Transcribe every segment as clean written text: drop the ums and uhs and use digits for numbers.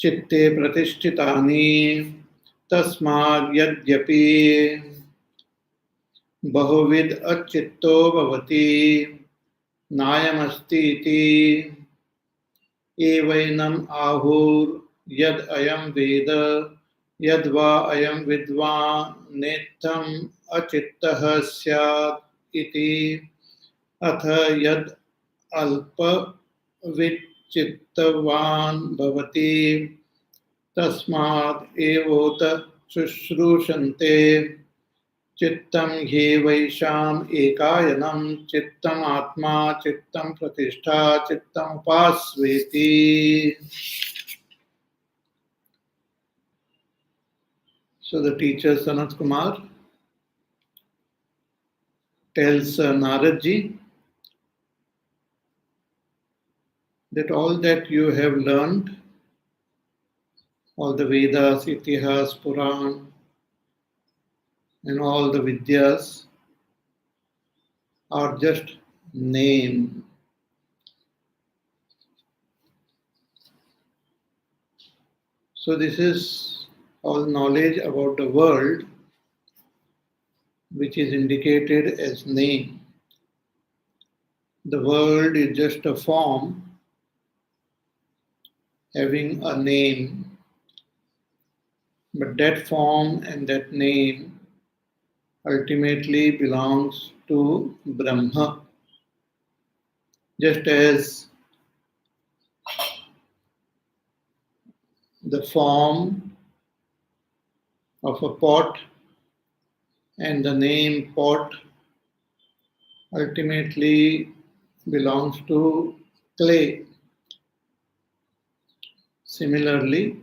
चित्ते प्रतिष्ठितानि तस्माद् यद्यपि बहुविध अचित्तो भवति नायमस्ति इति एवैनम् आहुर् यद् अयं वेद यद्वा अयं विद्वान् नेत्थम् अचित्तः स्यात् इति अथ यद् अल्पविच्चित्तवान् भवति तस्माद् एवोत शुश्रूषन्ते चित्तं ह्येवैषाम् एकायनं चित्तम् आत्मा चित्तं प्रतिष्ठा चित्तम् उपास्वेति. So the teacher Sanat Kumar tells Narad Ji that all that you have learned, all the Vedas, Itihas, Puran, and all the Vidyas are just name. So this is all knowledge about the world which is indicated as name. The world is just a form having a name, but that form and that name ultimately belongs to Brahma. Just as the form of a pot and the name pot ultimately belongs to clay. Similarly,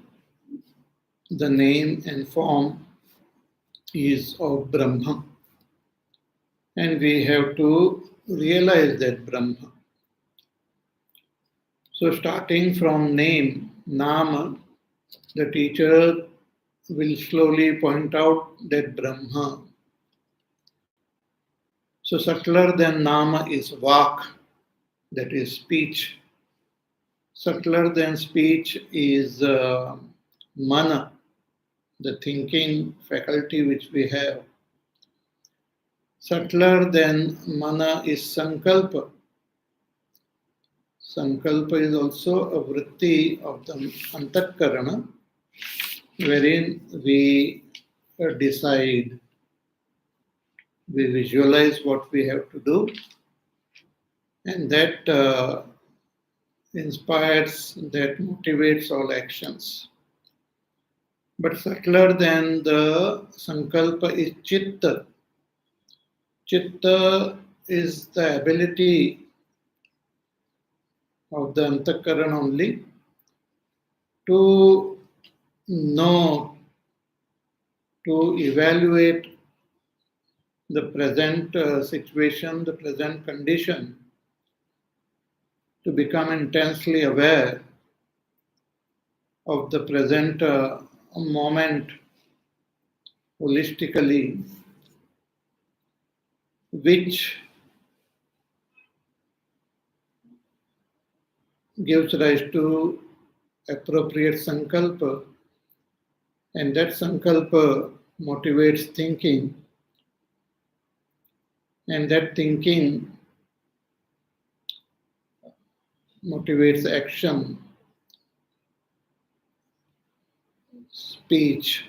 the name and form is of Brahma, and we have to realize that Brahma. So starting from name, Nama, the teacher will slowly point out that Brahma. So subtler than Nama is Vak, that is speech. Subtler than speech is Mana, the thinking faculty which we have. Subtler than Mana is Sankalpa. Sankalpa is also a vritti of the Antakarana, wherein we decide, we visualize what we have to do, and that inspires, that motivates all actions. But subtler than the Sankalpa is Chitta. Chitta is the ability of the Antakaran only to know, to evaluate the present situation, the present condition, to become intensely aware of the present moment holistically, which gives rise to appropriate sankalpa, and that sankalpa motivates thinking, and that thinking motivates action, speech,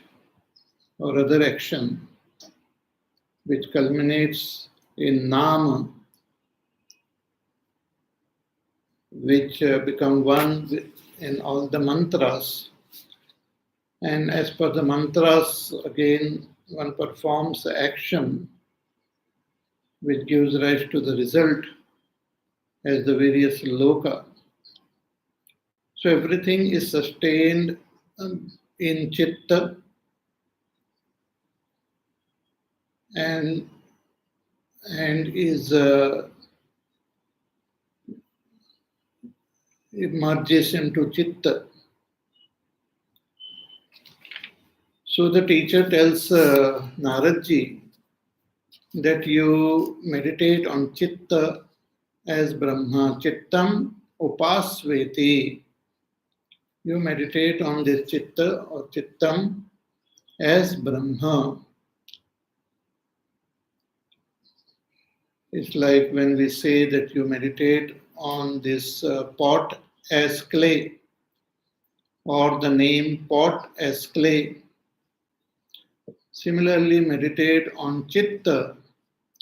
or other action, which culminates in nama, which become one in all the mantras. And as per the mantras, again, one performs action which gives rise to the result as the various loka. So everything is sustained in chitta, and is it merges into chitta. So the teacher tells Narad Ji that you meditate on chitta as Brahma. Chittam upasveti. You meditate on this Chitta or Chittam as Brahma. It's like when we say that you meditate on this pot as clay, or the name pot as clay. Similarly, meditate on Chitta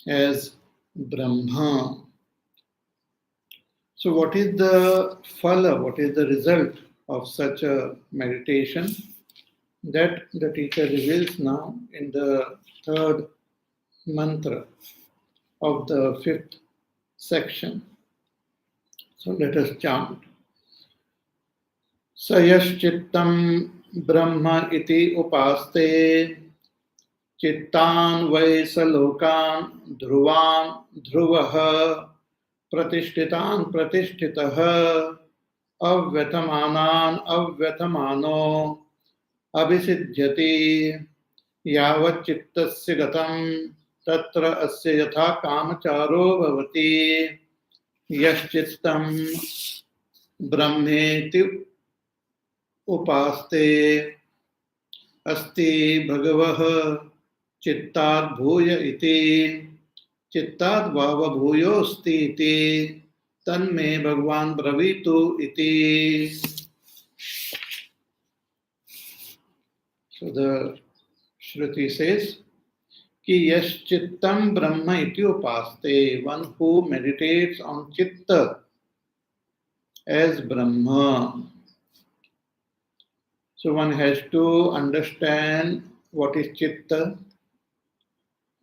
as Brahma. So, what is the phala, what is the result of such a meditation? That the teacher reveals now in the third mantra of the fifth section. So, let us chant. Sayaschittam Brahma iti upaste चित्तान् वै स लोकान् ध्रुवान् ध्रुवः प्रतिष्ठितान् प्रतिष्ठितः अव्यथमानान् अव्यथमानो अभिसिद्ध्यति यावच्चित्तस्य गतं तत्र अस्य यथा कामचारो भवति यश्चित्तं ब्रह्मेति उपास्ते अस्ति भगवः चित्ताद् भूय इति चित्ताद् वाव भूयोऽस्ति इति तन्मे भगवान् ब्रवीतु इति. So the Shruti says कि यश चित्तम ब्रह्म इति उपास्ते, one who meditates on chitta as Brahma. So one has to understand what is chitta,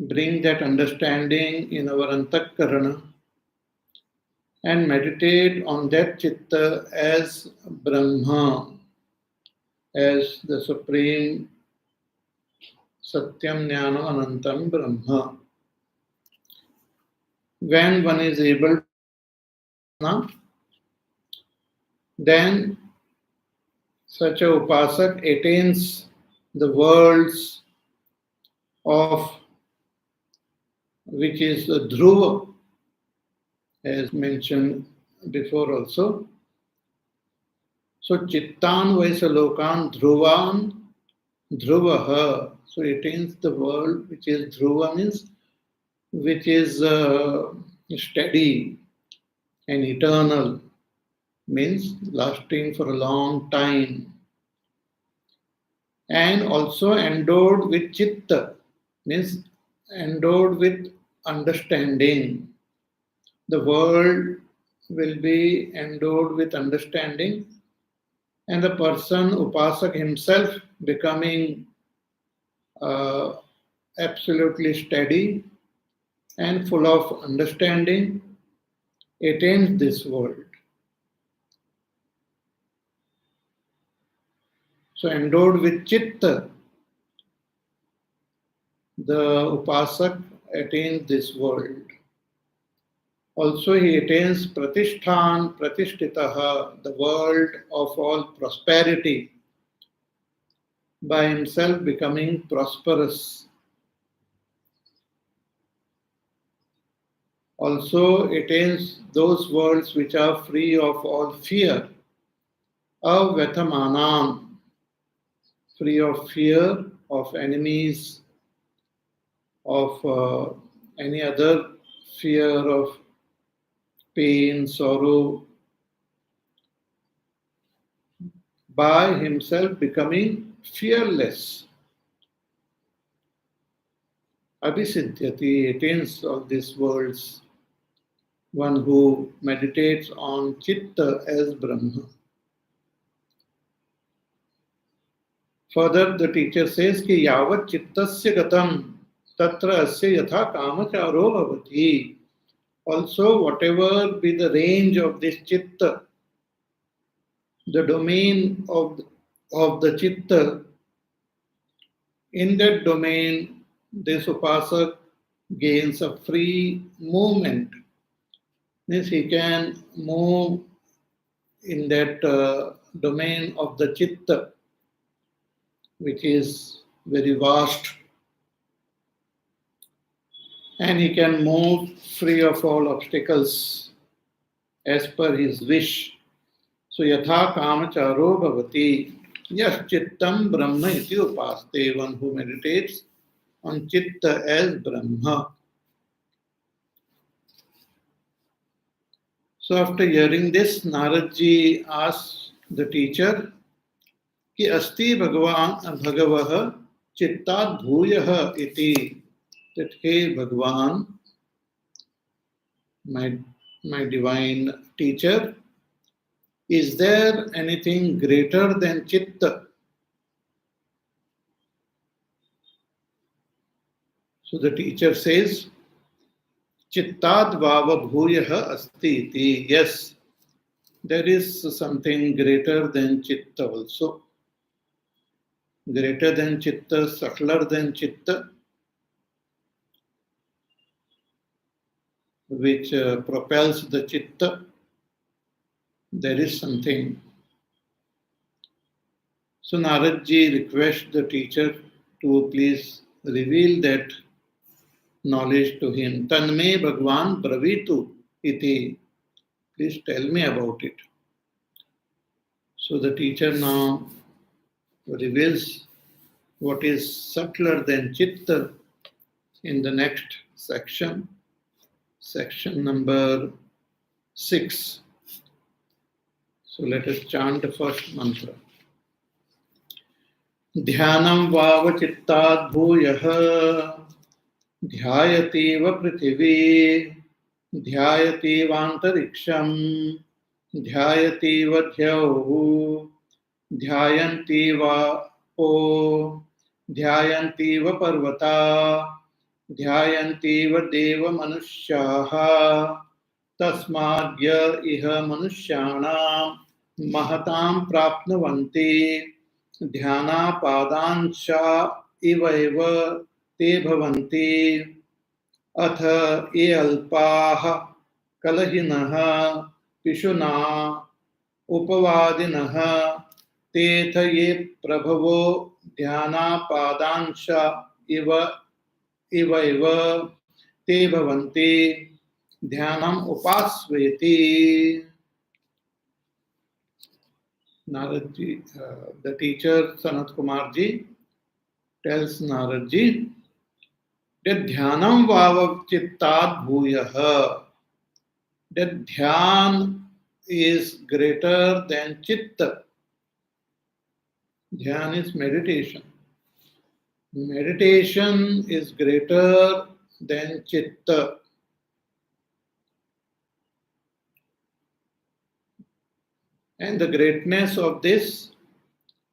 bring that understanding in our antakarana, and meditate on that chitta as Brahma, as the supreme Satyam Jnana Anantam Brahma. When one is able to, then such a upasak attains the worlds of which is the dhruva, as mentioned before also. So chittan vaisalokan dhruvan dhruvaha. So it attains the world which is dhruva, means which is steady and eternal, means lasting for a long time, and also endowed with chitta, means endowed with understanding. The world will be endowed with understanding, and the person, upasak himself, becoming absolutely steady and full of understanding, attains this world. So endowed with chitta, the upasak attains this world. Also he attains pratishthan pratishtitaha, the world of all prosperity, by himself becoming prosperous. Also attains those worlds which are free of all fear, avyathamanam, free of fear of enemies, of any other fear of pain, sorrow, by himself becoming fearless. Abhisidhyati, attains all these worlds, one who meditates on chitta as Brahma. Further, the teacher says कि यावत् चित्तस्य गतं तत्र अस्य यथा कामचारो भवति. Also, whatever be the range of this chitta, the domain of the chitta, in that domain, this upasak gains a free movement. Means he can move in that domain of the chitta, which is very vast, and he can move free of all obstacles as per his wish. So yatha kamacharo bhavati. Yes, Chittam Brahma iti upaste, one who meditates on Chitta as Brahma. So after hearing this, Naradji asks the teacher, कि अस्ति भगवान भगवः चित्ताद् भूयः इति, that hey Bhagwan, my divine teacher, is there anything greater than Chitta? So the teacher says, Chittad Vava Bhuyah Asti iti. Yes, there is something greater than Chitta also. Greater than Chitta, subtler than Chitta, which propels the Chitta. There is something. So Naradji requests the teacher to please reveal that knowledge to him. Tanme Bhagwan Bravitu iti. Please tell me about it. So the teacher now reveals what is subtler than Chitta in the next section, section number 6. So let us chant the first mantra. Dhyanam vava chittad bhuyah dhyayativa prithvi dhyayativantariksam dhyayativa dhyauhu dhyayantiva o dhyayantiva parvata dhyayantiva deva manushyaha tasmadya iha manushyanam mahatam prapnuvanti dhyana padansha ivaiva te bhavanti अथ ये अल्पाः कलहिनः पिशुना उपवादिनः तेथ ये प्रभवो ध्यानापादांश इव ते भवन्ति ध्यानम् उपास्वेति. Naradji, the teacher Sanat Kumarji tells Naradji that dhyanam vava chittad bhuyah, that dhyan is greater than chitta. Dhyan is meditation. Meditation is greater than chitta. And the greatness of this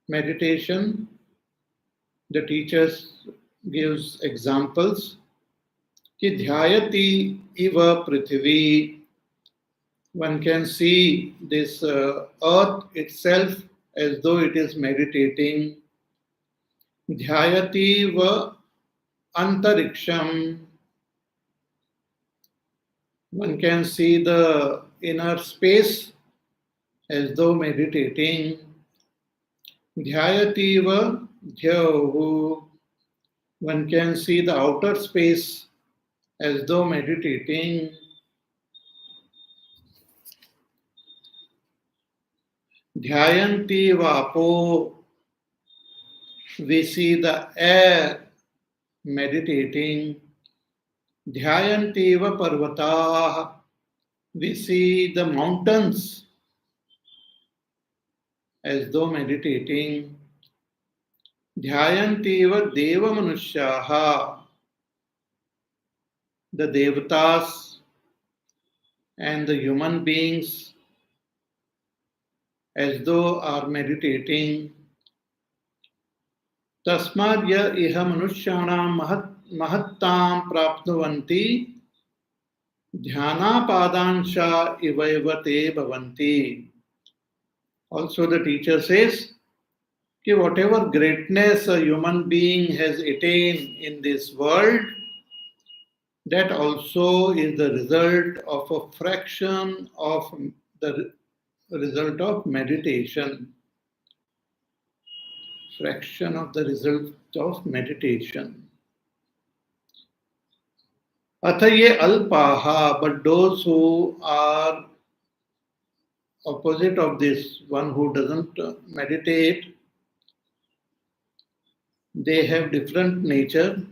meditation, the teachers gives examples. Ki dhyayati iva prithvi. One can see this earth itself as though it is meditating. Dhyayati va antariksham. One can see the inner space as though meditating. Dhyayati va dhyauhu. One can see the outer space as though meditating. Dhyayanti vapo. We see the air meditating. Dhyayanti va parvatah. We see the mountains as though meditating. Dhyayanti va deva manushyaha. The devatas and the human beings as though are meditating. Tasmadya iha manushyanam mahattam prapnuvanti dhyana padansha ivaivate bhavanti. Also the teacher says, that whatever greatness a human being has attained in this world, that also is the result of a fraction of the result of meditation. Fraction of the result of meditation. Atha ye alpaha, but those who are opposite of this, one who doesn't meditate, they have different nature.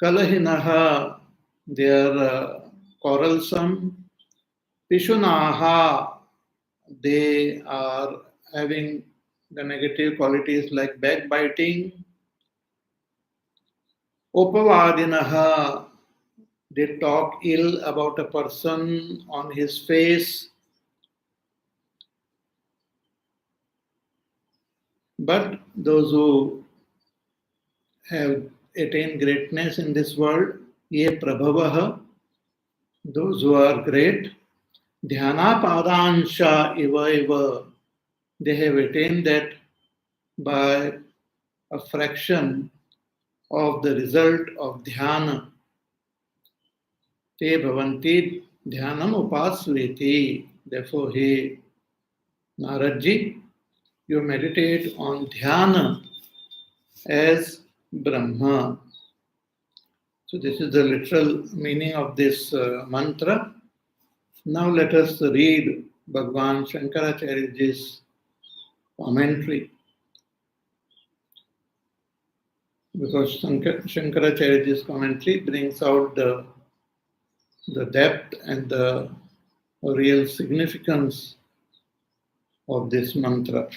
Kalahinaha, they are quarrelsome. Pishunaha, they are having the negative qualities like backbiting. Upavadinaha, they talk ill about a person on his face. But those who have attained greatness in this world, ye prabhavaha, those who are great, dhyana padansha iva, they have attained that by a fraction of the result of dhyana. Te bhavanti dhyanam upasveti. Therefore, he Naradji, you meditate on dhyana as Brahma. So this is the literal meaning of this mantra. Now let us read Bhagwan Shankaracharyaji's commentary. Because Shankaracharyaji's commentary brings out the depth and the real significance of this mantra.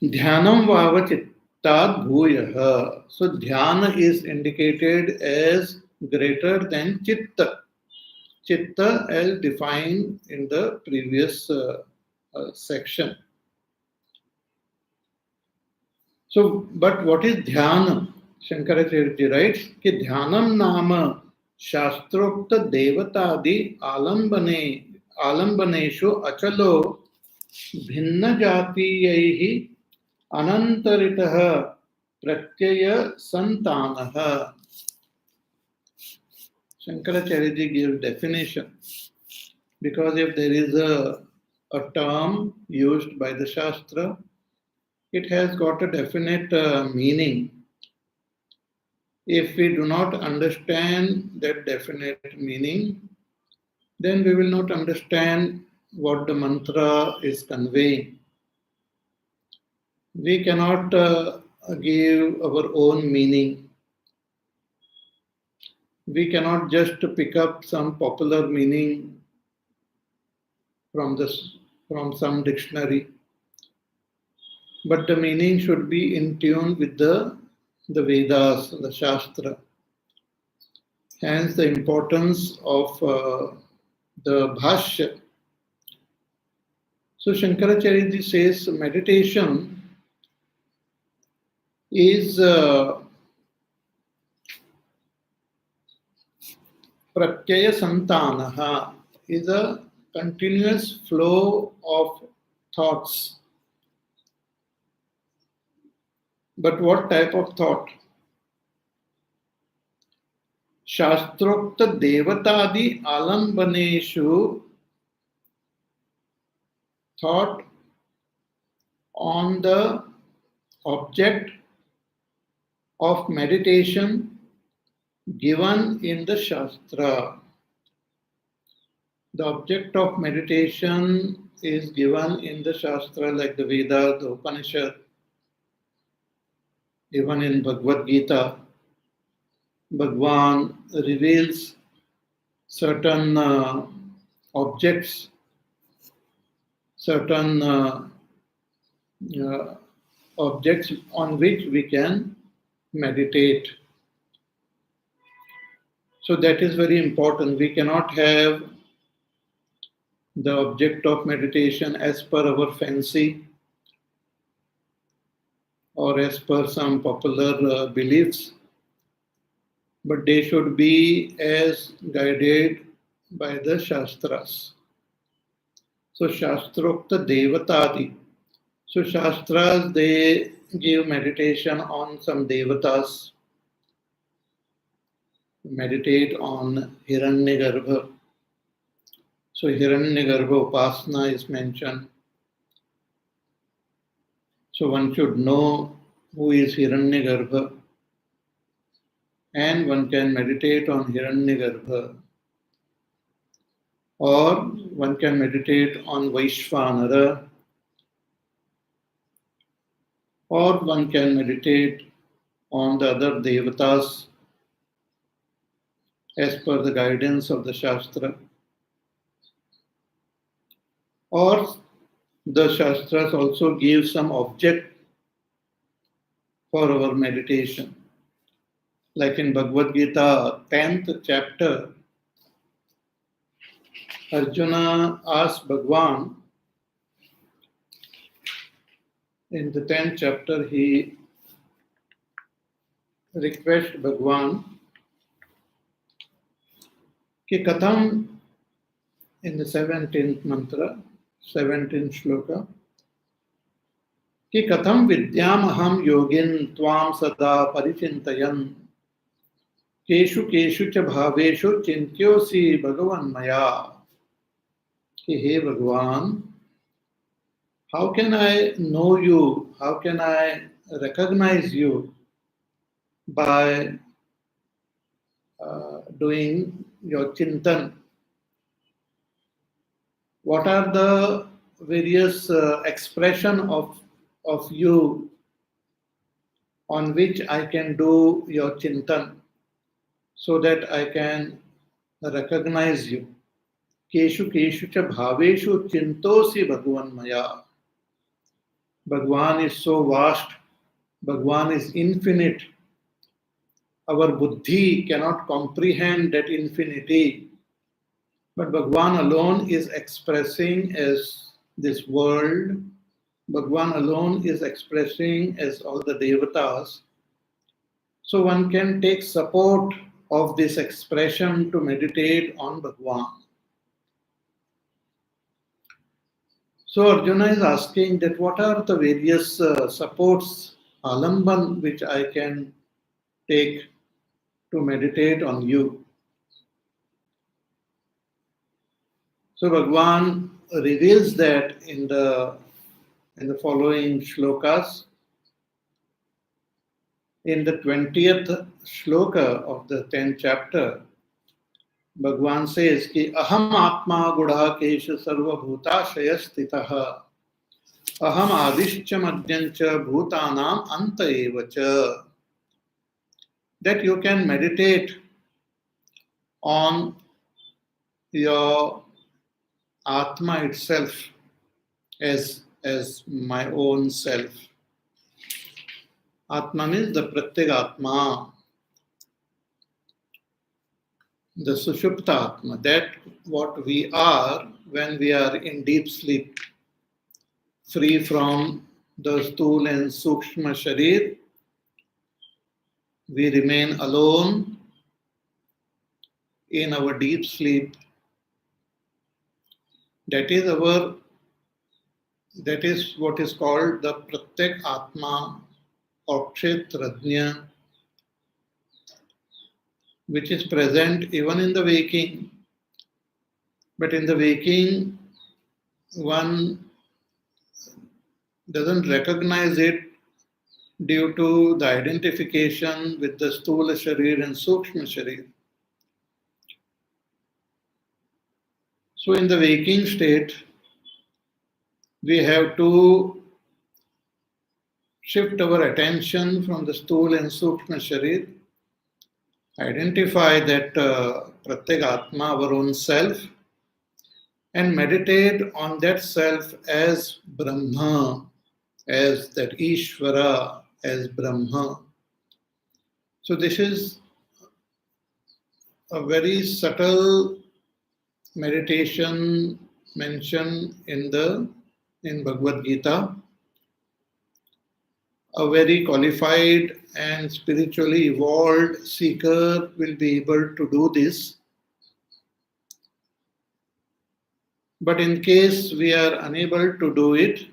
Dhyanam vava chittat bhuyaha. So dhyana is indicated as greater than chitta. Chitta as defined in the previous section. So, but what is dhyana? Shankaracharya writes कि ध्यानम नाम शास्त्रोक्त देवतादि आलंबनेषु अचलो भिन्न जातीयैः अनंतरितः प्रत्यय संतानः. Shankaracharya ji gives definition because if there is a term used by the Shastra, it has got a definite meaning. If we do not understand that definite meaning, then we will not understand what the mantra is conveying. We cannot give our own meaning. We cannot just pick up some popular meaning from some dictionary. But the meaning should be in tune with the Vedas, the Shastra. Hence the importance of the Bhashya. So Shankaracharya ji says meditation is pratyaya santanaha, is a continuous flow of thoughts. But what type of thought? Shastrokta devatadi alambaneshu, thought on the object of meditation given in the Shastra. The object of meditation is given in the Shastra like the Veda, the Upanishad, even in Bhagavad Gita. Bhagwan reveals certain objects, certain objects on which we can meditate. So that is very important. We cannot have the object of meditation as per our fancy or as per some popular beliefs, but they should be as guided by the Shastras. So Shastrokta Devatadi. So Shastras, they give meditation on some Devatas. Meditate on Hiranyagarbha. So Hiranyagarbha Upasana is mentioned. So one should know who is Hiranyagarbha, and one can meditate on Hiranyagarbha. Or one can meditate on Vaishvanara, or one can meditate on the other devatas as per the guidance of the Shastra. Or the Shastras also give some object for our meditation. Like in Bhagavad Gita, 10th chapter, Arjuna asked Bhagwan, in the 10th chapter, he requests Bhagwan कि कथम, in the 17th mantra, 17th shloka, कि कथम विद्याम अहम योगिन त्वाम सदा परिचिंतयन् केषु केषु च भावेषु चिंत्योसि भगवन् मया, कि हे भगवान, how can I know you, how can I recognize you by doing your chintan? What are the various expression of you on which I can do your chintan so that I can recognize you? Keshu keshu cha bhaveshu chintosi bhagwan maya. Bhagwan is so vast, Bhagwan is infinite. Our buddhi cannot comprehend that infinity. But Bhagwan alone is expressing as this world. Bhagwan alone is expressing as all the devatas. So one can take support of this expression to meditate on Bhagwan. So Arjuna is asking that what are the various supports, alamban, which I can take to meditate on you. So Bhagwan reveals that in the following shlokas. In the 20th shloka of the 10th chapter, Bhagwan says कि अहम आत्मा गुढ़ाकेश सर्वभूताशय स्थितः अहम आदिश्च मध्यञ्च भूतानाम अंत एव च. That you can meditate on your Atma itself as my own self. Atma means the Pratyagatma, the Sushupta Atma, that what we are when we are in deep sleep, free from the Sthul and Sukshma Sharir. We remain alone in our deep sleep. That is what is called the Pratyak Atma or Kshetrajna, which is present even in the waking. But in the waking, one doesn't recognize it due to the identification with the Sthula Sharir and Sukshma Sharir. So in the waking state, we have to shift our attention from the Sthula and Sukshma Sharir, identify that Pratyagatma, our own self, and meditate on that self as Brahma, as that Ishvara, as Brahma. So this is a very subtle meditation mentioned in Bhagavad Gita. A very qualified and spiritually evolved seeker will be able to do this. But in case we are unable to do it,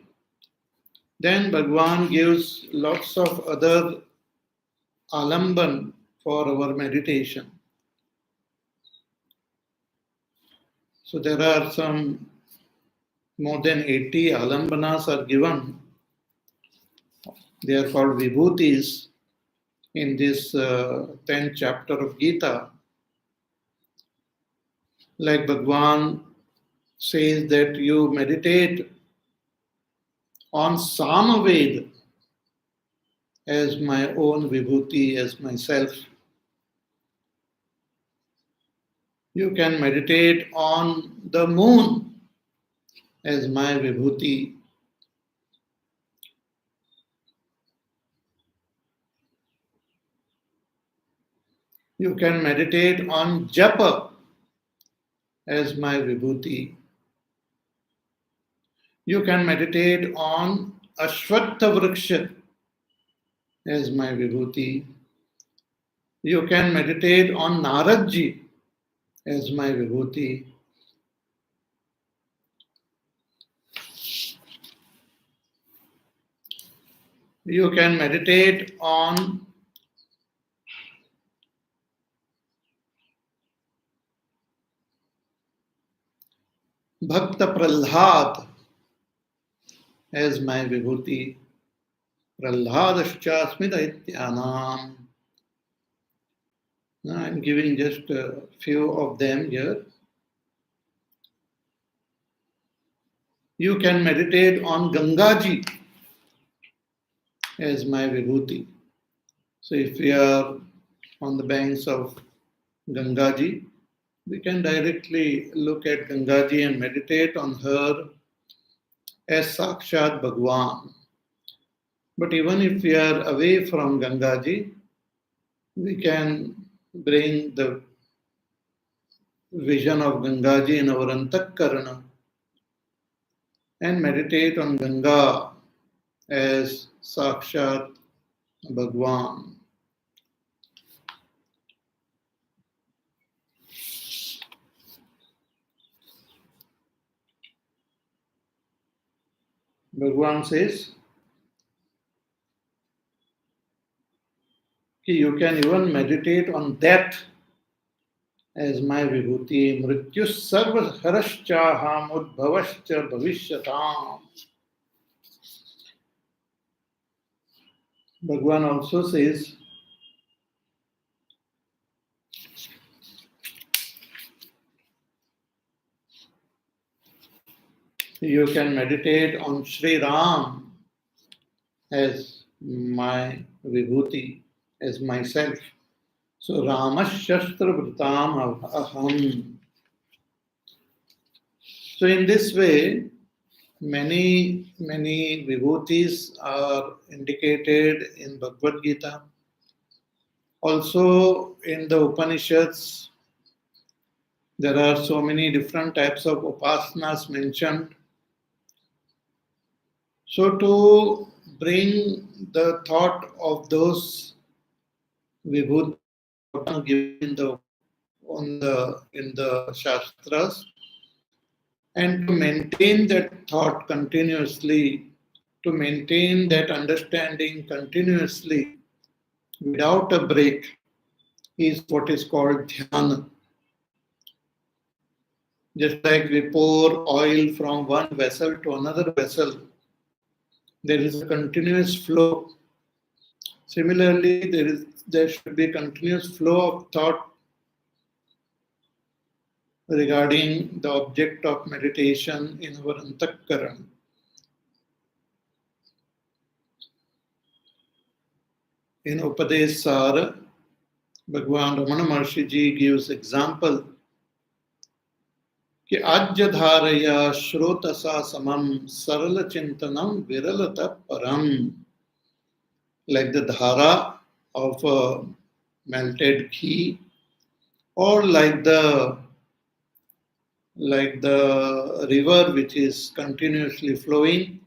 then Bhagwan gives lots of other alamban for our meditation. So there are some more than 80 alambanas are given. They are called vibhutis in this 10th chapter of Gita. Like Bhagwan says that you meditate on Samaved as my own vibhuti, as myself. You can meditate on the moon as my vibhuti. You can meditate on japa as my vibhuti. You can meditate on Ashwatha Vriksha as my vibhuti. You can meditate on Naradji as my vibhuti. You can meditate on Bhakta Prahlad as my vibhuti. Prahladaschasmi daityanam. Now I'm giving just a few of them here. You can meditate on Gangaji as my vibhuti. So if we are on the banks of Gangaji, we can directly look at Gangaji and meditate on her as Sakshat Bhagwan. But even if we are away from Gangaji, we can bring the vision of Gangaji in our Antakarana and meditate on Ganga as Sakshat Bhagwan. Bhagwan says, you can even meditate on that as my vibhuti. Mrityus sarva harashchaham udbhavascha bhavishyatam. Bhagwan also says, you can meditate on Sri Ram as my vibhuti, as myself. So Ramashastra Vritam Aham. So in this way, many vibhutis are indicated in Bhagavad Gita. Also in the Upanishads, there are so many different types of upasanas mentioned. So to bring the thought of those vibhutis given in the Shastras, and to maintain that thought continuously, to maintain that understanding continuously without a break is what is called dhyana. Just like we pour oil from one vessel to another vessel, there is a continuous flow. Similarly, there should be continuous flow of thought regarding the object of meditation in our antakarana. In Upadesh Sara, Bhagwan Ramana Maharshi Ji gives example कि आज्य धारया श्रोतसा समम सरल चिंतनम विरलता param, like the dhara of melted ghee, or like the river which is continuously flowing.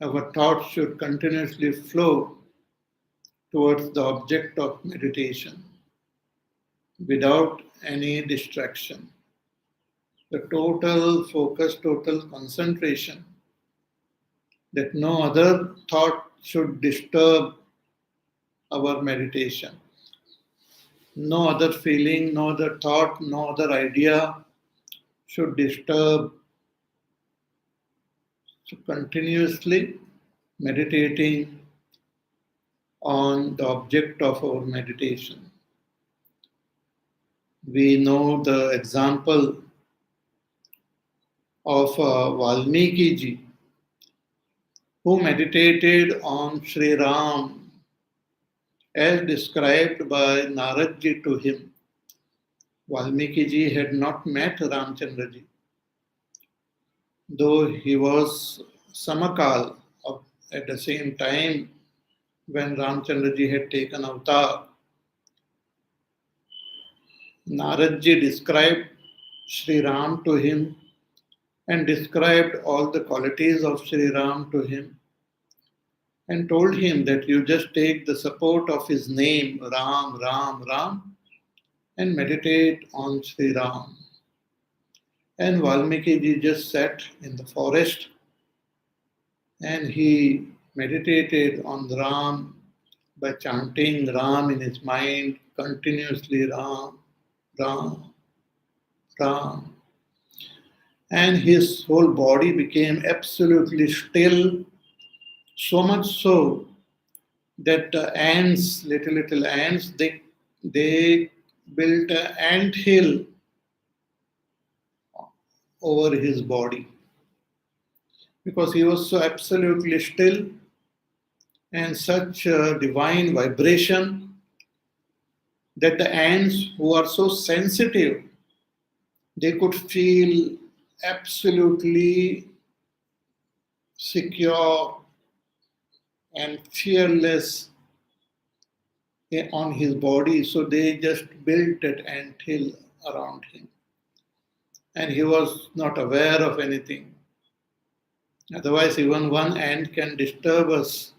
Our thoughts should continuously flow towards the object of meditation without any distraction. The total focus, total concentration, that no other thought should disturb our meditation. No other feeling, no other thought, no other idea should disturb. So continuously meditating on the object of our meditation. We know the example of Valmiki ji, who meditated on Sri Ram as described by Narad ji to him. Valmiki ji had not met Ramchandra ji, though he was Samakal at the same time when Ramchandra ji had taken avatar. Narad ji described Sri Ram to him and described all the qualities of Sri Ram to him and told him that you just take the support of his name, Ram, Ram, Ram, and meditate on Sri Ram. And Valmiki ji just sat in the forest and he meditated on Ram by chanting Ram in his mind continuously, Ram, Ram, Ram. And his whole body became absolutely still, so much so that the ants, little ants, they built an ant hill over his body because he was so absolutely still and such a divine vibration that the ants who are so sensitive, they could feel absolutely secure and fearless on his body, so they just built that ant hill around him. And he was not aware of anything. Otherwise, even one ant can disturb us,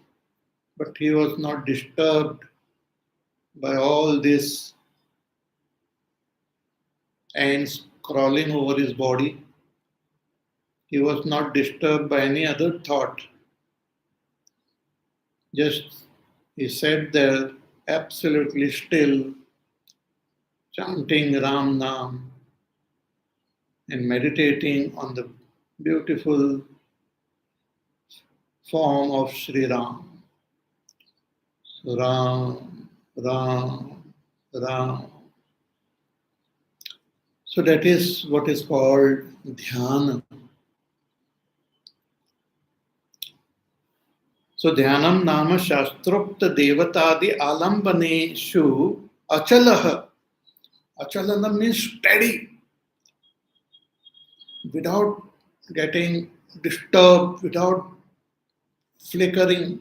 but he was not disturbed by all these ants crawling over his body. He was not disturbed by any other thought. Just he sat there absolutely still, chanting Ram Nam and meditating on the beautiful form of Sri Ram. So Ram, Ram, Ram. So that is what is called dhyana. So dhyanam nama shastrokta devatadi alambaneshu achalah. Achalana means steady, without getting disturbed, without flickering.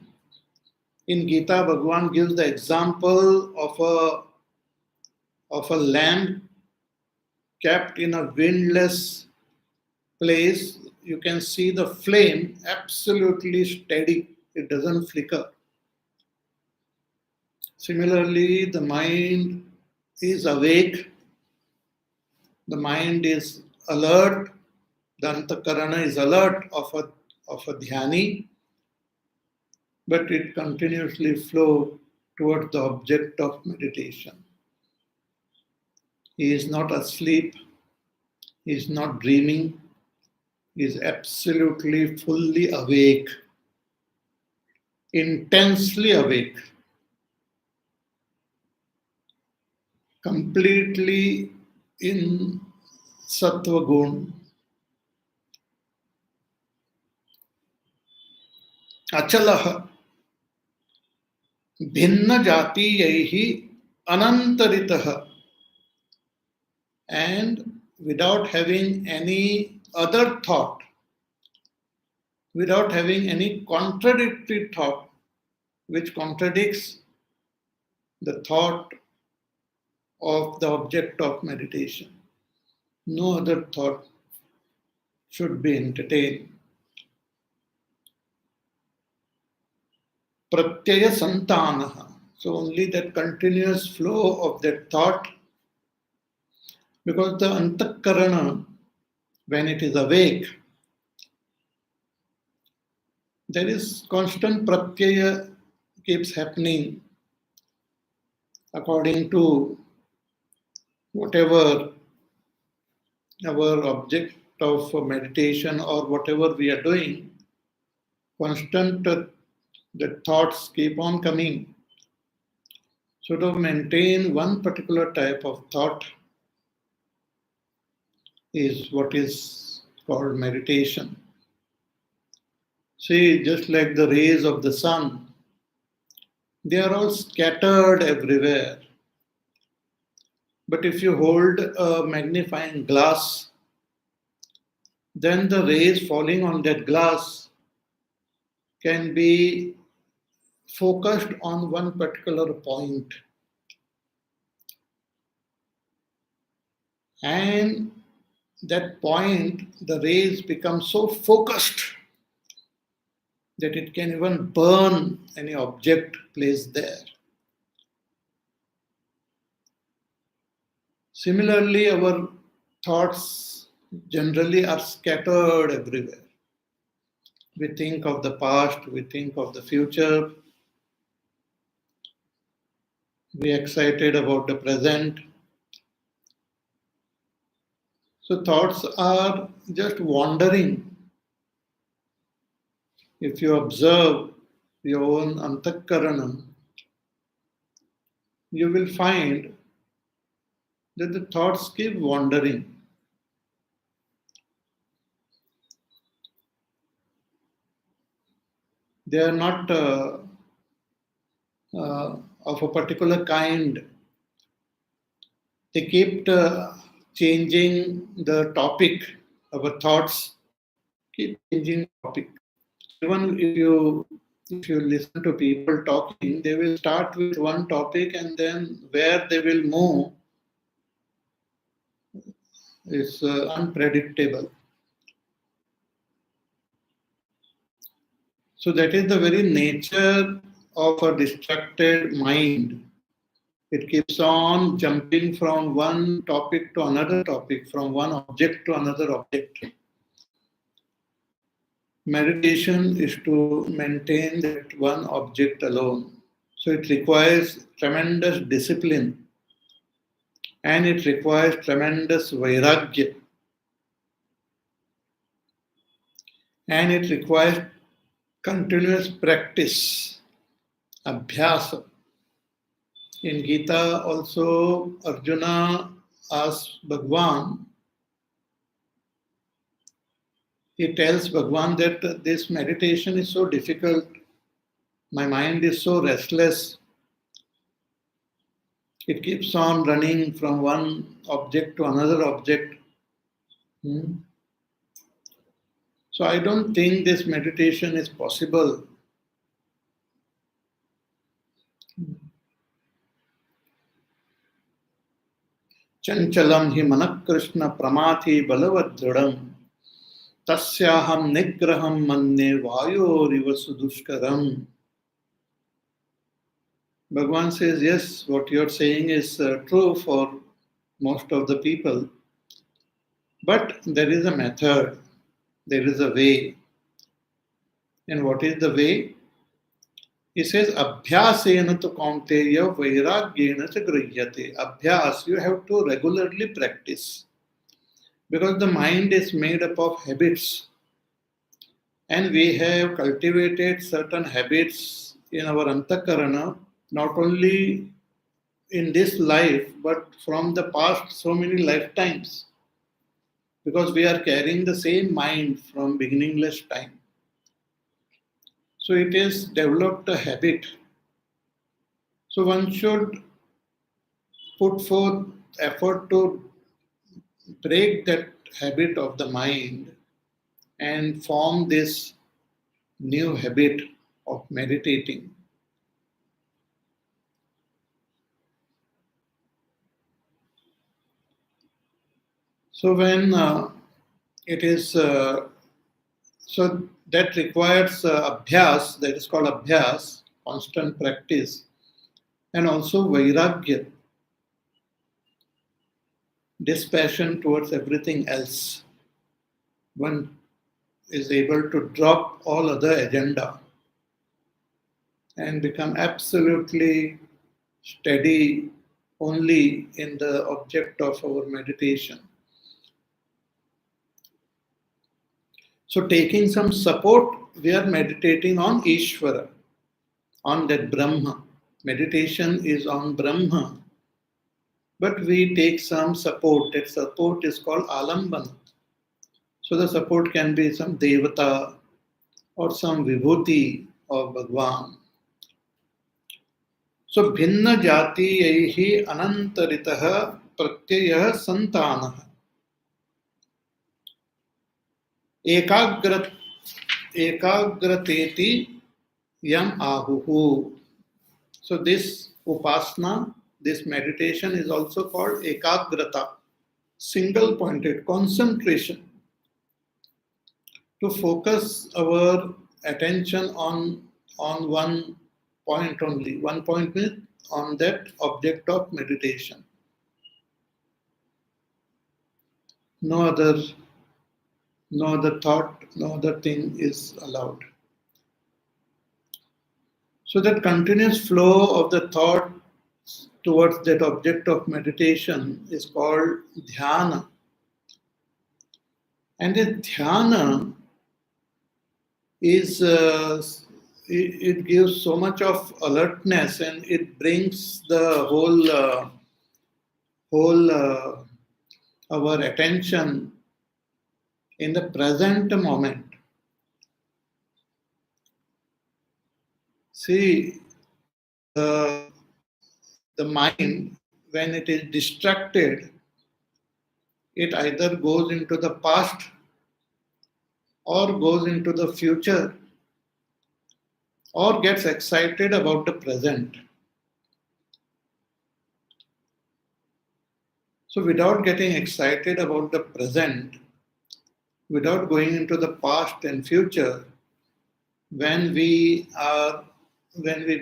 In Gita, Bhagavan gives the example of a lamp kept in a windless place. You can see the flame absolutely steady. It doesn't flicker. Similarly, the mind is awake. The mind is alert. The antakarana is alert of a dhyani, but it continuously flows towards the object of meditation. He is not asleep. He is not dreaming. He is absolutely fully awake, intensely awake, completely in sattva gun. Achalah भिन्न जातीयैहि anantaritah, and without having any other thought, without having any contradictory thought which contradicts the thought of the object of meditation. No other thought should be entertained. Pratyaya santanaha. So only that continuous flow of that thought, because the antakarana, when it is awake, there is constant pratyaya keeps happening according to whatever our object of meditation or whatever we are doing, constant the thoughts keep on coming. So to maintain one particular type of thought is what is called meditation. See, just like the rays of the sun, they are all scattered everywhere. But if you hold a magnifying glass, then the rays falling on that glass can be focused on one particular point. And that point, the rays become so focused that it can even burn any object placed there. Similarly, our thoughts generally are scattered everywhere. We think of the past, we think of the future, we are excited about the present. So thoughts are just wandering. If you observe your own antakarana, you will find that the thoughts keep wandering. They are not of a particular kind. They keep changing the topic. Our thoughts keep changing topic. Even if you listen to people talking, they will start with one topic and then where they will move is unpredictable. So that is the very nature of a distracted mind. It keeps on jumping from one topic to another topic, from one object to another object. Meditation is to maintain that one object alone. So it requires tremendous discipline and it requires tremendous vairagya and it requires continuous practice, abhyasa. In Gita also Arjuna asks Bhagwan, he tells Bhagwan that this meditation is so difficult, my mind is so restless, it keeps on running from one object to another object. So I don't think this meditation is possible. Chanchalam hi manak Krishna pramati balavadradam tasyaham nigraham manne vayoriva sudushkaram. Bhagavan says, yes, what you're saying is true for most of the people. But there is a method, there is a way. And what is the way? He says, Abhyasena tu kaunteya vairagyena cha grihyate. Abhyas, you have to regularly practice. Because the mind is made up of habits. And we have cultivated certain habits in our antakarana, not only in this life, but from the past so many lifetimes. Because we are carrying the same mind from beginningless time. So it is developed a habit. So one should put forth effort to break that habit of the mind and form this new habit of meditating. So when it is, so that requires abhyas, that is called abhyas, constant practice, and also vairagya, dispassion towards everything else. One is able to drop all other agenda and become absolutely steady only in the object of our meditation. So taking some support, we are meditating on Ishvara, on that Brahma. Meditation is on Brahma. But we take some support. That support is called alambana. So the support can be some devata or some vibhuti of Bhagwan. So भिन्न जातीयैः अनन्तरितः प्रत्ययः संतानः एकाग्रतेति yam ahuhu. So this upasana, this meditation is also called ekagrata, single pointed concentration, to focus our attention on one point only. One point means on that object of meditation. No other thought, no other thing is allowed. So that continuous flow of the thought towards that object of meditation is called dhyana. And the dhyana is it gives so much of alertness, and it brings the whole our attention in the present moment. See, the mind, when it is distracted, it either goes into the past or goes into the future or gets excited about the present. So without getting excited about the present, without going into the past and future, when we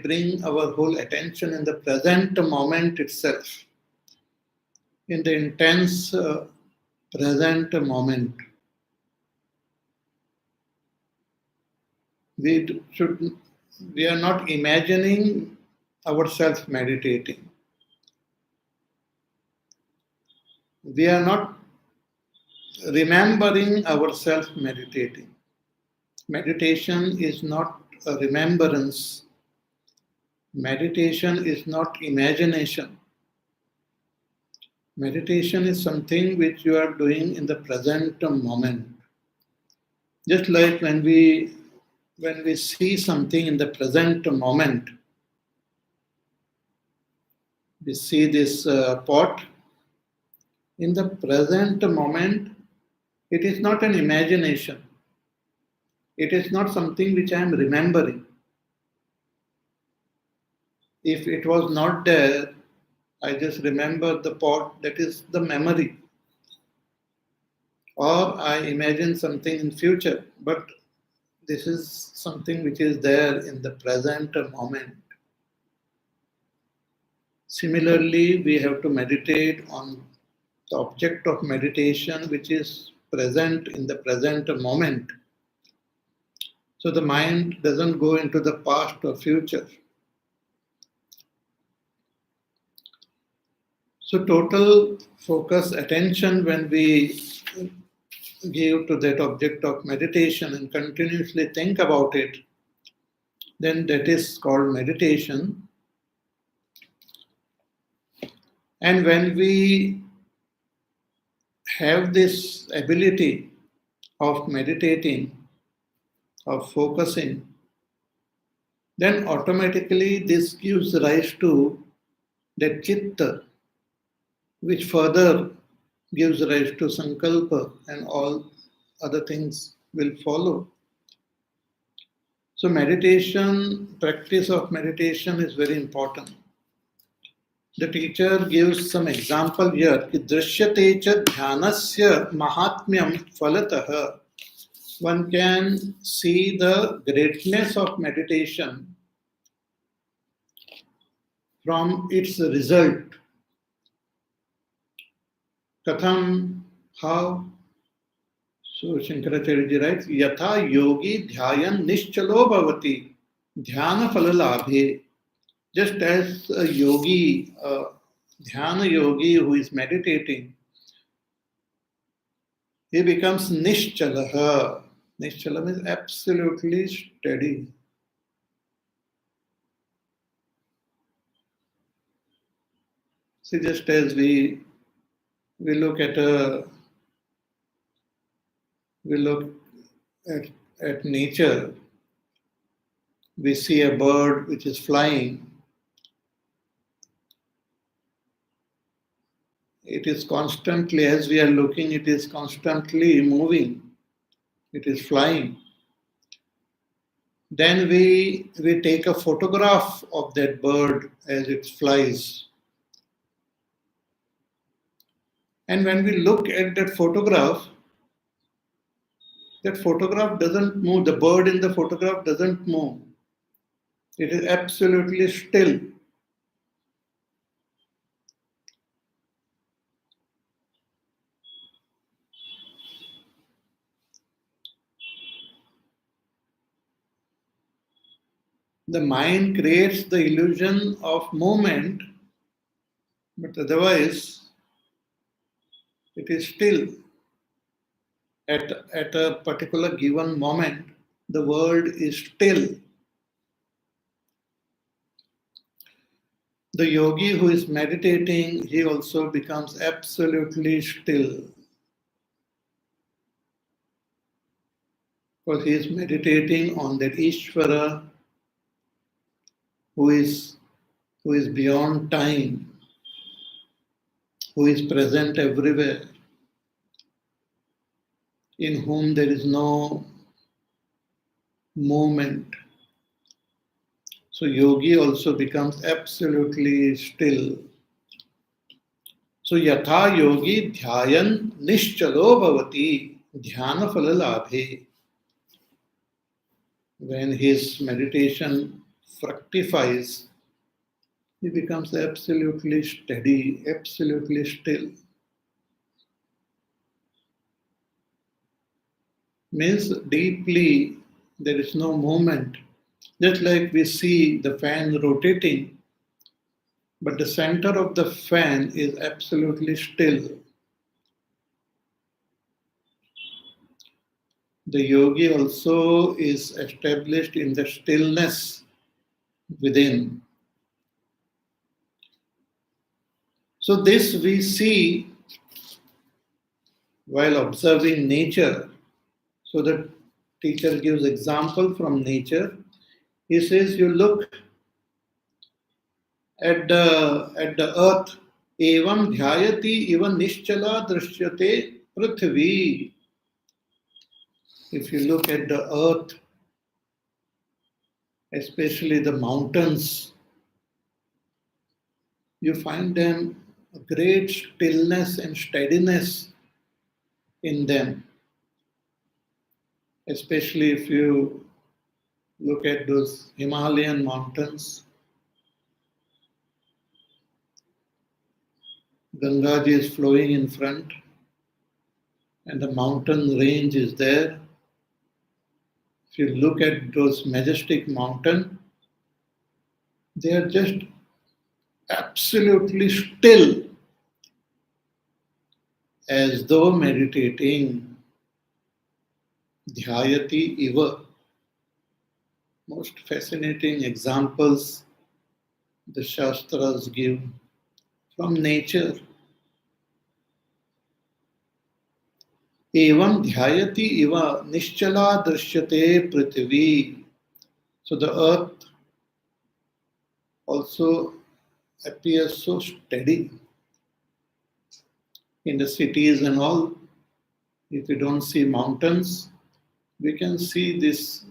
bring our whole attention in the present moment itself, in the intense present moment, we are not imagining ourselves meditating. We are not remembering ourselves meditating. Meditation is not a remembrance. Meditation is not imagination. Meditation is something which you are doing in the present moment. Just like when we see something in the present moment, we see this pot. In the present moment, it is not an imagination. It is not something which I am remembering. If it was not there, I just remember the pot, that is the memory. Or I imagine something in future, but this is something which is there in the present moment. Similarly, we have to meditate on the object of meditation which is present in the present moment. So the mind doesn't go into the past or future. So total focus, attention, when we give to that object of meditation and continuously think about it, then that is called meditation. And when we have this ability of meditating, of focusing, then automatically this gives rise to that chitta, which further gives rise to sankalpa, and all other things will follow. So meditation, practice of meditation is very important. The teacher gives some example here. Drishyate cha dhyanasya mahatmyam falatah. One can see the greatness of meditation from its result. Katham, how? So Shankaracharya writes, Yatha yogi dhyayan nischalo bhavati dhyana falalabhe. Just as a yogi, a dhyana yogi who is meditating, he becomes nischalaha. Nischala means absolutely steady. See, just as we look at a we look at, at nature, we see a bird which is flying. It is constantly, as we are looking, it is constantly moving. It is flying. Then we take a photograph of that bird as it flies. And when we look at that photograph doesn't move. The bird in the photograph doesn't move. It is absolutely still. The mind creates the illusion of movement, but otherwise it is still. At a particular given moment, the world is still. The yogi who is meditating, he also becomes absolutely still. Because he is meditating on that Ishvara who is beyond time, who is present everywhere, in whom there is no movement. So yogi also becomes absolutely still. So yatha yogi dhyayan nishchalo bhavati dhyana phala labhe. When his meditation fructifies, he becomes absolutely steady, absolutely still. Means deeply there is no movement. Just like we see the fan rotating, but the center of the fan is absolutely still. The yogi also is established in the stillness within. So this we see while observing nature. So the teacher gives example from nature. He says you look at the earth. Evam dhyayati evam nischala drishyate prithvi. If you look at the earth, especially the mountains, you find them a great stillness and steadiness in them. Especially if you look at those Himalayan mountains, Gangaji is flowing in front, and the mountain range is there. If you look at those majestic mountains, they are just absolutely still, as though meditating. Dhyayati iva. Most fascinating examples the Shastras give from nature. Evam dhyayati iva nischala drishyate prithvi. So the earth also appears so steady. In the cities and all, if you don't see mountains, we can see these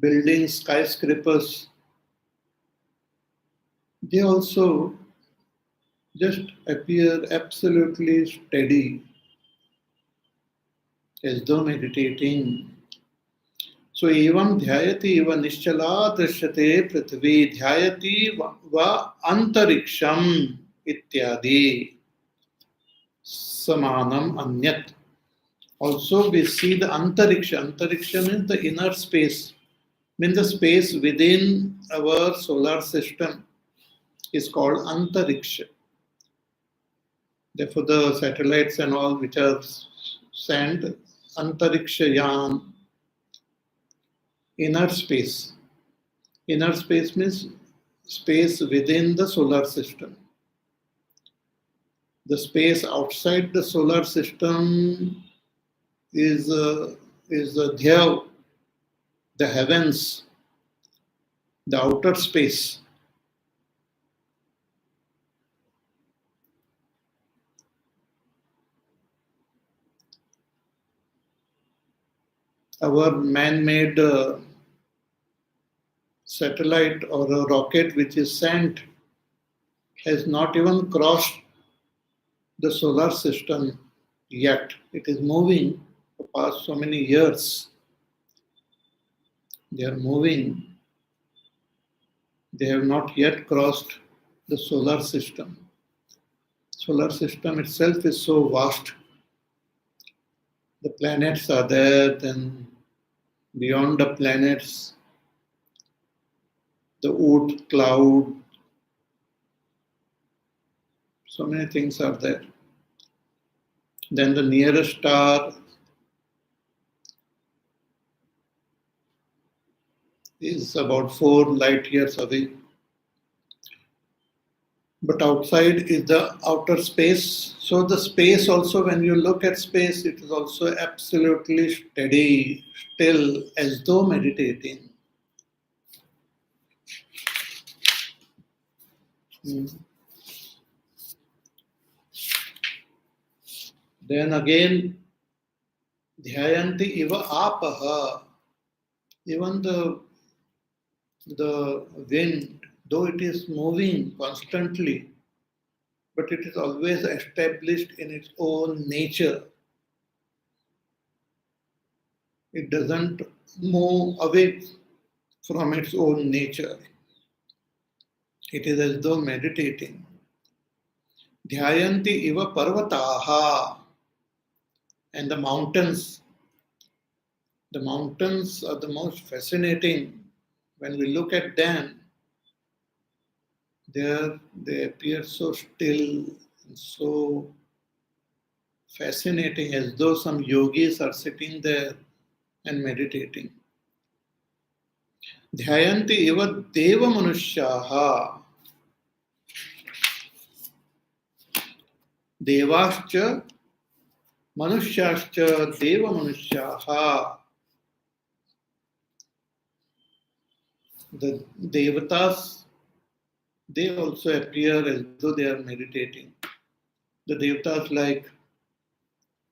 buildings, skyscrapers. They also just appear absolutely steady, as though meditating. So evam dhyayati eva nischala drishyate prithvi dhyayati va antariksham ityadi samanam anyat. Also we see the antariksha. Antariksha means the inner space, means the space within our solar system is called antariksha. Therefore the satellites and all which are sent, antarikshayan, inner space. Inner space means space within the solar system. The space outside the solar system is is the dhyav, the heavens, the outer space. Our man-made satellite or a rocket which is sent has not even crossed the solar system yet. It is moving for past so many years. They are moving. They have not yet crossed the solar system. Solar system itself is so vast. The planets are there, then beyond the planets, the Oort cloud, so many things are there. Then the nearest star is about 4 light years away. But outside is the outer space. So the space also, when you look at space, it is also absolutely steady, still, as though meditating. Then again, dhyayanti iva apaha. Even the wind, though it is moving constantly, but it is always established in its own nature. It doesn't move away from its own nature. It is as though meditating. Dhyayanti iva parvataha. And the mountains are the most fascinating. When we look at them, they appear so still and so fascinating, as though some yogis are sitting there and meditating. Dhyayanti iva deva manushyaha. Devascha manushyaschcha deva manushyaha. The devatas, they also appear as though they are meditating. The devatas like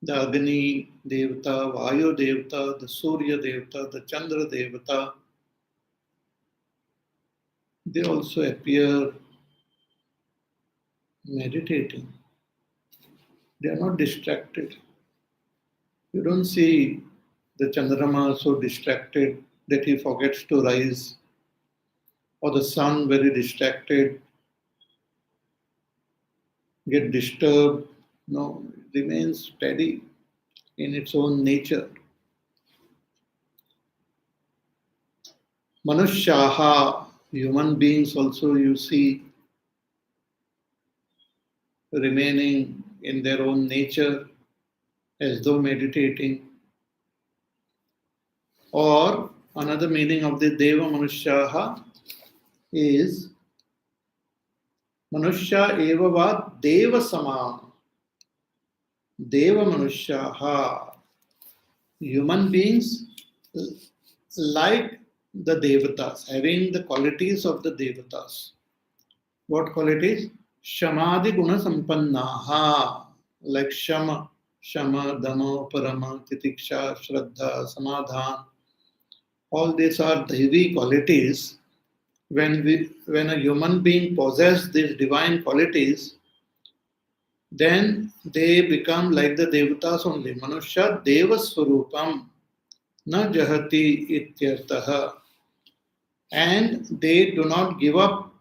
the Agni Devata, Vayu Devata, the Surya Devata, the Chandra Devata, they also appear meditating. They are not distracted. You don't see the Chandrama so distracted that he forgets to rise, or the sun very distracted, get disturbed. No, it remains steady in its own nature. Manushyaha, human beings also you see remaining in their own nature as though meditating. Or another meaning of the Deva Manushyaha is Manushya eva va Deva sama. Deva Manushyaha. Human beings like the Devatas, having the qualities of the Devatas. What qualities? Shamadi guna sampannaha. Like Shama, Dama, Parama, Titiksha, Shraddha, Samadhan. All these are Devi qualities. When a human being possesses these divine qualities, then they become like the Devatas only. Manusya Deva Swarupam na jahati ityartaha. And they do not give up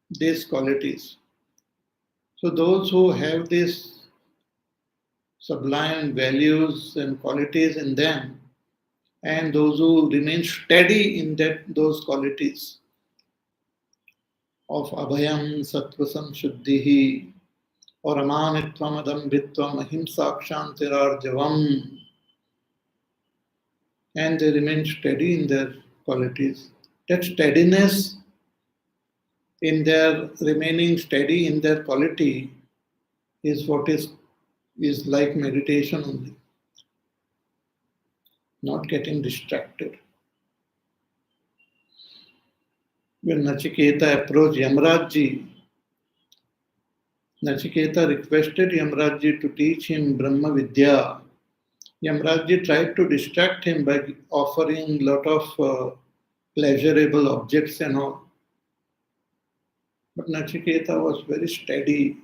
these qualities. So those who have these sublime values and qualities in them, and those who remain steady in those qualities of abhayam, sattvasam, shuddhihi, or amanitvam, adambhitvam, ahimsa, kshantirarjavam, and they remain steady in their qualities. That steadiness in their remaining steady in their quality is what is like meditation only. not getting distracted. When Nachiketa approached Yamrajji, Nachiketa requested Yamrajji to teach him Brahma Vidya. Yamrajji tried to distract him by offering a lot of pleasurable objects and all. But Nachiketa was very steady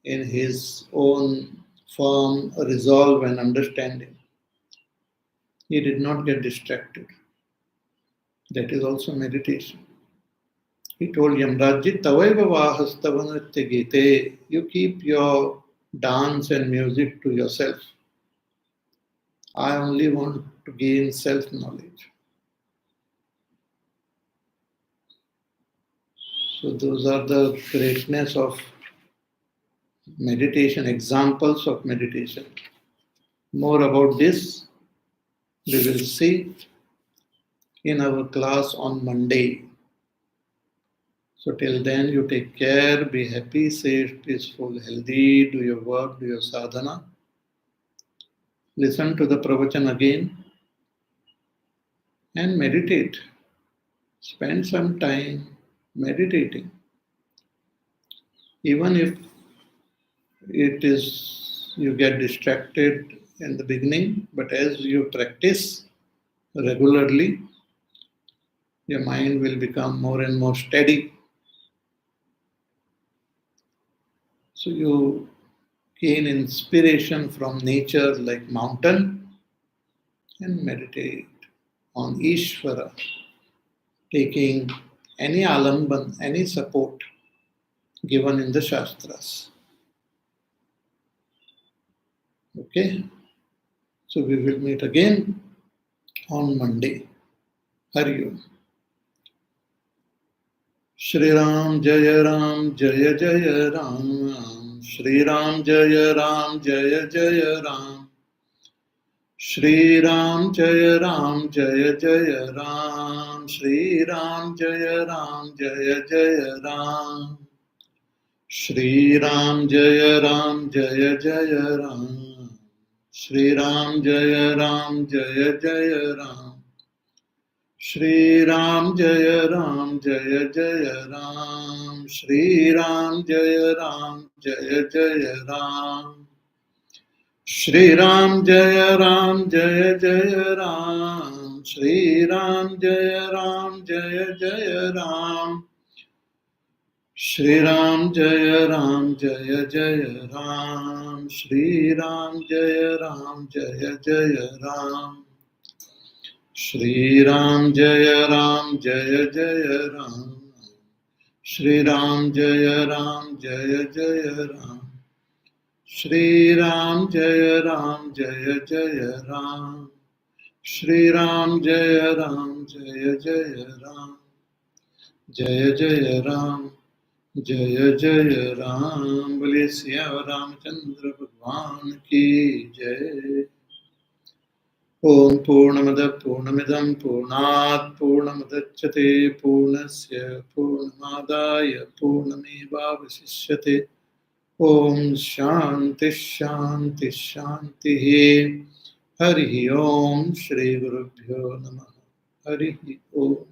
in his own firm resolve and understanding. He did not get distracted. That is also meditation. He told Yamrajji, Tavaiva vahastavanatya gite. You keep your dance and music to yourself. I only want to gain self-knowledge. So those are the greatness of meditation, examples of meditation. More about this we will see in our class on Monday. So till then, you take care, be happy, safe, peaceful, healthy, do your work, do your sadhana. Listen to the pravachan again and meditate. Spend some time meditating. Even if it is you get distracted in the beginning, but as you practice regularly, your mind will become more and more steady. So you gain inspiration from nature like mountain and meditate on Ishvara, taking any alamban, any support given in the Shastras. Okay? So we will meet again on Monday. Hari Om. Shri Ram Jaya Ram Jaya Jaya Ram. Shri Ram Jaya Ram Jaya Jaya Ram. Shri Ram Jaya Ram Jaya Jaya Ram. Shri Ram Jaya Ram Jaya Jaya Ram. Shri Ram Jaya Ram Jaya Jaya Ram. Shri Ram Jaya Ram Jaya Jaya Ram. Shri Ram Jaya Ram Jaya Jaya Ram. Shri Ram Jaya Ram Jaya Jaya Ram. Shri Ram Jaya Ram Jaya Jaya Ram. Shri Ram Jaya Ram Jaya Jaya Ram. Shri Ram Jaya Ram Jaya Jaya Ram. Shri Ram Jaya Ram Jaya Jaya Ram. Shri Ram Jaya Ram Jaya Jaya Ram. Shri Ram Jaya Ram Jaya Jaya Ram. Shri Ram Jaya Ram Jaya Jaya Ram. Shri Ram Jaya Ram Jaya Jaya Ram. Jaya Jaya Ram. Jaya Jaya Ram. Bole Siya Ramchandra Bhagwan ki Jai. Om Purnamada Purnamidam Purnat Purnamudachyate Purnasya Purnamadaya Purnamevavasishyate. Om Shanti Shanti Shanti. Hari Om Shri Gurubhyo Namaha. Hari Om.